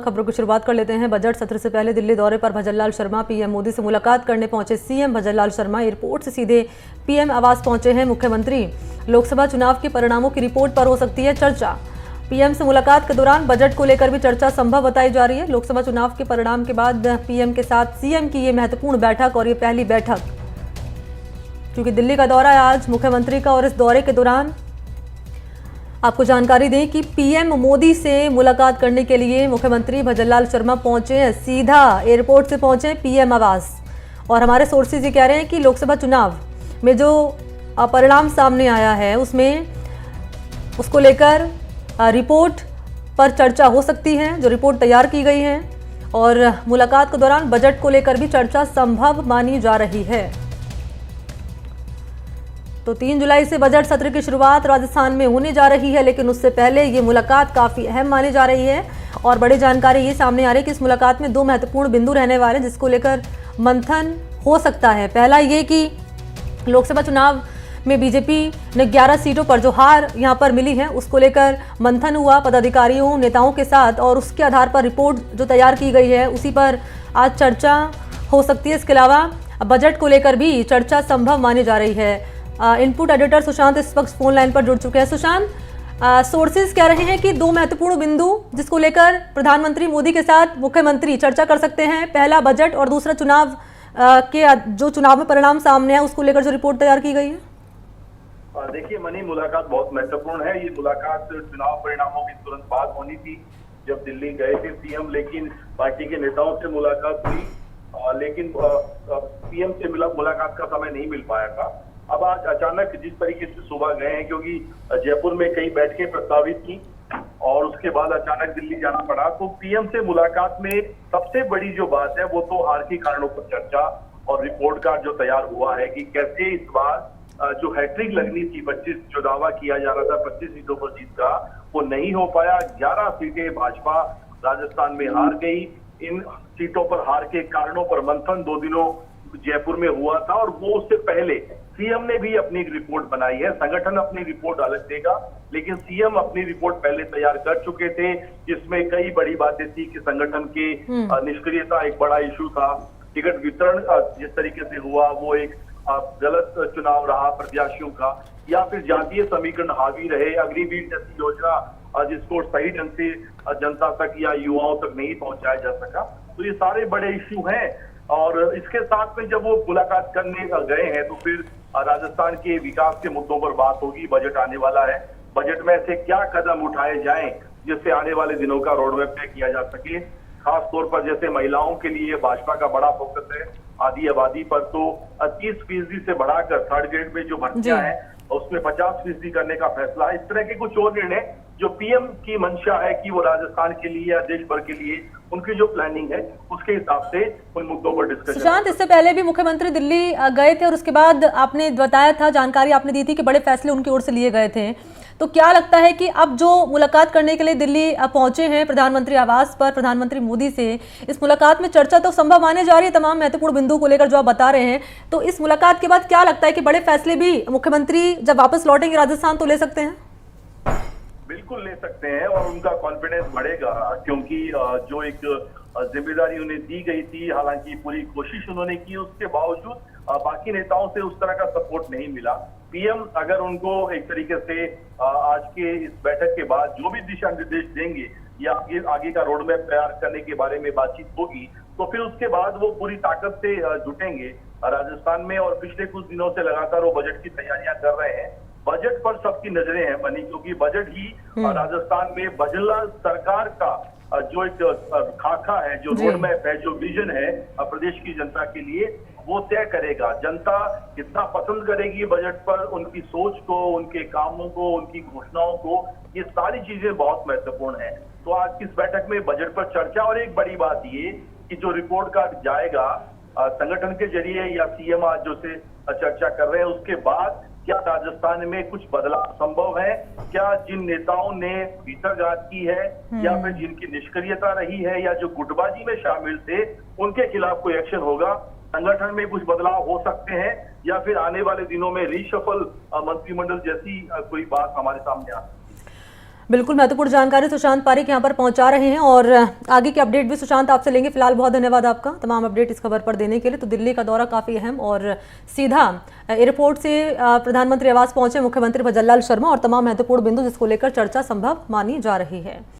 खबरों की शुरुआत कर लेते हैं। बजट सत्र से पहले दिल्ली दौरे पर भजनलाल शर्मा पीएम मोदी से मुलाकात करने पहुंचे सीएम भजनलाल शर्मा एयरपोर्ट से सीधे पीएम आवास पहुंचे हैं मुख्यमंत्री। लोकसभा चुनाव के परिणामों की रिपोर्ट पर हो सकती है चर्चा। पीएम से मुलाकात के दौरान बजट को लेकर भी चर्चा संभव बताई जा रही है। लोकसभा चुनाव के परिणाम के बाद पीएम के साथ सीएम की ये महत्वपूर्ण बैठक और ये पहली बैठक, क्योंकि दिल्ली का दौरा है आज मुख्यमंत्री का, और इस दौरे के दौरान आपको जानकारी दें कि पीएम मोदी से मुलाकात करने के लिए मुख्यमंत्री भजनलाल शर्मा पहुंचे हैं, सीधा एयरपोर्ट से पहुंचे पीएम आवास। और हमारे सोर्सेज ये कह रहे हैं कि लोकसभा चुनाव में जो परिणाम सामने आया है उसमें उसको लेकर रिपोर्ट पर चर्चा हो सकती है, जो रिपोर्ट तैयार की गई है, और मुलाकात के दौरान बजट को लेकर भी चर्चा संभव मानी जा रही है। तो 3 जुलाई से बजट सत्र की शुरुआत राजस्थान में होने जा रही है, लेकिन उससे पहले ये मुलाकात काफ़ी अहम मानी जा रही है। और बड़ी जानकारी ये सामने आ रही है कि इस मुलाकात में 2 महत्वपूर्ण बिंदु रहने वाले हैं जिसको लेकर मंथन हो सकता है। पहला ये कि लोकसभा चुनाव में बीजेपी ने 11 सीटों पर जो हार यहाँ पर मिली है उसको लेकर मंथन हुआ पदाधिकारियों नेताओं के साथ, और उसके आधार पर रिपोर्ट जो तैयार की गई है उसी पर आज चर्चा हो सकती है। इसके अलावा बजट को लेकर भी चर्चा संभव मानी जा रही है। इनपुट एडिटर सुशांत इस वक्त फोन लाइन पर जुड़ चुके हैं। सुशांत, सोर्सेज कह रहे हैं कि 2 महत्वपूर्ण बिंदु जिसको लेकर प्रधानमंत्री मोदी के साथ मुख्यमंत्री चर्चा कर सकते हैं, पहला बजट और दूसरा चुनाव के जो चुनाव में परिणाम सामने है उसको लेकर जो रिपोर्ट तैयार की गई है। देखिए मनी, मुलाकात बहुत महत्वपूर्ण है। ये मुलाकात चुनाव परिणामों की तुरंत बाद होनी थी जब दिल्ली गए थे सीएम, लेकिन पार्टी के नेताओं से मुलाकात हुई, लेकिन पीएम से मुलाकात का समय नहीं मिल पाया था। अब आज अचानक जिस तरीके से सुबह गए हैं, क्योंकि जयपुर में कई बैठकें प्रस्तावित थी और उसके बाद अचानक दिल्ली जाना पड़ा, तो पीएम से मुलाकात में सबसे बड़ी जो बात है वो तो हार के कारणों पर चर्चा और रिपोर्ट कार्ड जो तैयार हुआ है कि कैसे इस बार जो हैट्रिक लगनी थी, 25 जो दावा किया जा रहा था 25 सीटों पर जीत का, वो नहीं हो पाया। 11 सीटें भाजपा राजस्थान में हार गई। इन सीटों पर हार के कारणों पर मंथन 2 दिनों जयपुर में हुआ था, और वो उससे पहले सीएम ने भी अपनी रिपोर्ट बनाई है। संगठन अपनी रिपोर्ट अलग देगा, लेकिन सीएम अपनी रिपोर्ट पहले तैयार कर चुके थे, जिसमें कई बड़ी बातें थी कि संगठन की निष्क्रियता एक बड़ा इशू था, टिकट वितरण जिस तरीके से हुआ वो एक गलत चुनाव रहा प्रत्याशियों का, या फिर जातीय समीकरण हावी रहे, अग्निवीर जैसी योजना जिसको सही ढंग से जनता तक या युवाओं तक नहीं पहुंचाया जा सका। तो ये सारे बड़े इश्यू हैं, और इसके साथ में जब वो मुलाकात करने गए हैं तो फिर राजस्थान के विकास के मुद्दों पर बात होगी। बजट आने वाला है, बजट में ऐसे क्या कदम उठाए जाएं जिससे आने वाले दिनों का रोडमैप तय किया जा सके। खास तौर पर जैसे महिलाओं के लिए भाजपा का बड़ा फोकस है, आधी आबादी पर तो 30% से बढ़ाकर 3rd ग्रेड में जो भर्तियां हैं उसमें 50% करने का फैसला है। इस तरह के कुछ और निर्णय जो पीएम की मंशा है कि वो राजस्थान के लिए या देश भर के लिए उनकी जो प्लानिंग है उसके हिसाब से उन मुद्दों पर डिस्कशन। सुशांत, इससे पहले भी मुख्यमंत्री दिल्ली गए थे और उसके बाद आपने बताया था, जानकारी आपने दी थी कि बड़े फैसले उनकी ओर से लिए गए थे। तो क्या लगता है कि अब जो मुलाकात करने के लिए दिल्ली पहुंचे हैं प्रधानमंत्री आवास पर प्रधानमंत्री मोदी से, इस मुलाकात में चर्चा तो संभव माने जा रही है तमाम महत्वपूर्ण बिंदु को लेकर जो आप बता रहे हैं, तो इस मुलाकात के बाद क्या लगता है कि बड़े फैसले भी मुख्यमंत्री जब वापस लौटेंगे राजस्थान तो ले सकते हैं? बिल्कुल ले सकते हैं, और उनका कॉन्फिडेंस बढ़ेगा, क्योंकि जो एक जिम्मेदारी उन्हें दी गई थी, हालांकि पूरी कोशिश उन्होंने की, उसके बावजूद बाकी नेताओं से उस तरह का सपोर्ट नहीं मिला। पीएम अगर उनको एक तरीके से आज के इस बैठक के बाद जो भी दिशा निर्देश देंगे या आगे का रोड मैप तैयार करने के बारे में बातचीत होगी, तो फिर उसके बाद वो पूरी ताकत से जुटेंगे राजस्थान में। और पिछले कुछ दिनों से लगातार वो बजट की तैयारियां कर रहे हैं। बजट पर सबकी नजरें हैं बनी, क्योंकि बजट ही राजस्थान में भजनलाल सरकार का जो एक खाका है, जो रोड मैप है, जो विजन है प्रदेश की जनता के लिए, वो तय करेगा। जनता कितना पसंद करेगी बजट पर, उनकी सोच को, उनके कामों को, उनकी घोषणाओं को, ये सारी चीजें बहुत महत्वपूर्ण है। तो आज इस बैठक में बजट पर चर्चा, और एक बड़ी बात ये कि जो रिपोर्ट कार्ड जाएगा संगठन के जरिए या सीएम आज जो से चर्चा कर रहे हैं, उसके बाद क्या राजस्थान में कुछ बदलाव संभव है? क्या जिन नेताओं ने भीतरघात की है या फिर जिनकी निष्क्रियता रही है या जो गुटबाजी में शामिल थे, उनके खिलाफ कोई एक्शन होगा? संगठन में कुछ बदलाव हो सकते हैं, या फिर आने वाले दिनों में रीशफल मंत्रिमंडल जैसी कोई बात हमारे सामने आ सकती है? बिल्कुल महत्वपूर्ण जानकारी सुशांत पारिक यहाँ पर पहुंचा रहे हैं और आगे की अपडेट भी सुशांत आपसे लेंगे। फिलहाल बहुत धन्यवाद आपका तमाम अपडेट इस खबर पर देने के लिए। तो दिल्ली का दौरा काफी अहम और सीधा एयरपोर्ट से प्रधानमंत्री आवास पहुंचे मुख्यमंत्री भजनलाल शर्मा और तमाम महत्वपूर्ण बिंदु जिसको लेकर चर्चा संभव मानी जा रही है।